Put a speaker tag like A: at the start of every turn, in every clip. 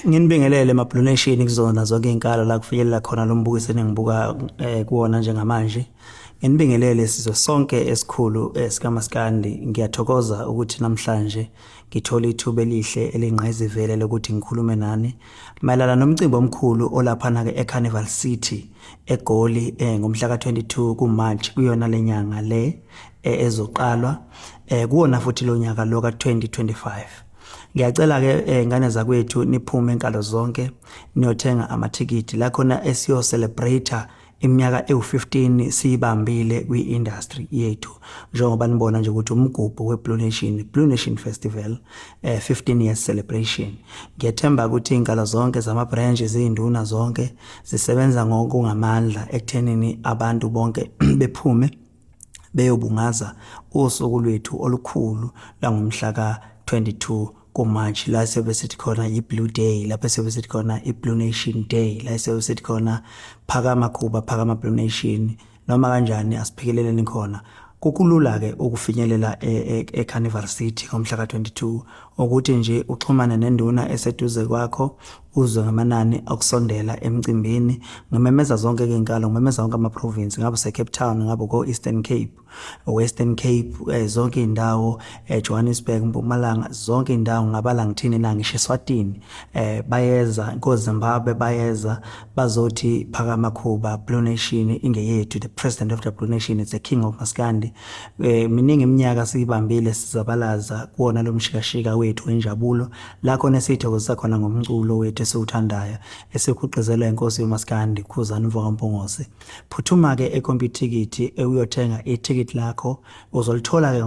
A: Nginibingelele Blue Nation kuzona zonke inkalo la kufinyelela khona lo mbukiso engibuka kuona njengamanje. Nginibingelele sizwe sonke esikhulu sikaMaskandi. Ngiyathokoza ukuthi namhlanje ngithola ithuba elihle elingqayizivele lokuthi ngikhulume nani mayelana nomcimbi omkhulu olaphana ke eCarnival City eGoli ngomhla ka22 kuMarch kuyona lenyanga le ezoqalwa kuona futhi lo nyaka lo ka2025. Ngiyacela ke ingane zakwethu niphume enkalo zonke niyothenga amathikiti la khona esiyo celebrate iminyaka ewu15 siyibambile kwi-industry yethu njengoba nibona nje ukuthi umgubho Blue Nation Festival 15 years celebration. Ngiyethemba ukuthi inkalo zonke zama branches izinduna zonke zisebenza ngokungamandla ekuthenini abantu bonke bephume beyobungaza usuku lwethu olukhulu la ngomhla ka22 kuMarch la siyobe sithi khona iBlue Day, lapho siyobe sithi khona iBlue Nation Day, la siyobe sithi khona phakama Kuba phakama Blue Nation. Noma kanjani asiphikeleleni khona kukulula ke ukufinyelela eCarnival City ngomhla ka22 ukuthi nje uxhumane nenduna eseduze kwakho uzwe ngamanani akusondela emcimbini. Ngimemeza zonke izinkalo, ngimemeza zonke ama province, ngabe seCape Town, ngabe ko Eastern Cape, Western Cape, zonke indawo, Johannesburg, Mpumalanga, zonke indawo ngabala ngithini la ngisho eSwatini bayeza koZimbabwe, bayeza bazothi phakama Kuba Blue Nation ingeyethu. The president of the Blue Nation is the king of Maskandi. Miningi iminyaka siyibambile sizabalaza kuona lo mshikashika wethu enjabulo la khona sithokozisa khona ngomculo wethu esiwuthandayo esikhuqizelwa inkosi yoMaskandi Khuzani Mvokampongose. Phuthuma ke eComputerTicket uyothenga iticket lakho uzolithola ke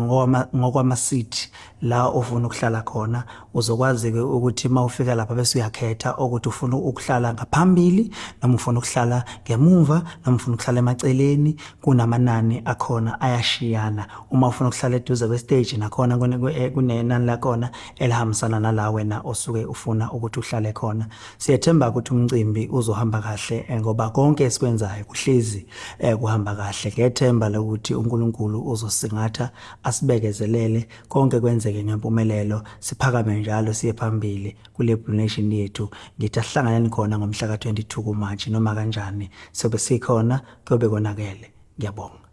A: ngokwama seat la ofuna ukuhlala khona. Uzokwazi ke ukuthi mawufika lapha bese uyakhetha ukuthi ufuna ukuhlala ngaphambili noma ufuna ukuhlala ngemuva noma ufuna ukuhlala emaceleni. Kunamanani akhona ayashiyana. Uma ufuna ukuhlala eduze kwestage nakhona kunenani lakhona elihambisana nala wena osuke ufuna ukuthi uhlale khona. Siyethemba ukuthi umcimbi uzohamba kahle ngoba konke esikwenzayo kuhlezi kuhamba kahle. Ngiyethemba ukuthi uNkulunkulu uzosingatha asibekezelele konke kwenzeke ngempumelelo, siphakame njalo siye phambili kule Blue Nation yethu. Ngithi asihlanganeni khona ngomhla ka22 kuMarch noma kanjani sobe sikhona kuyobe konakele. Ngiyabonga.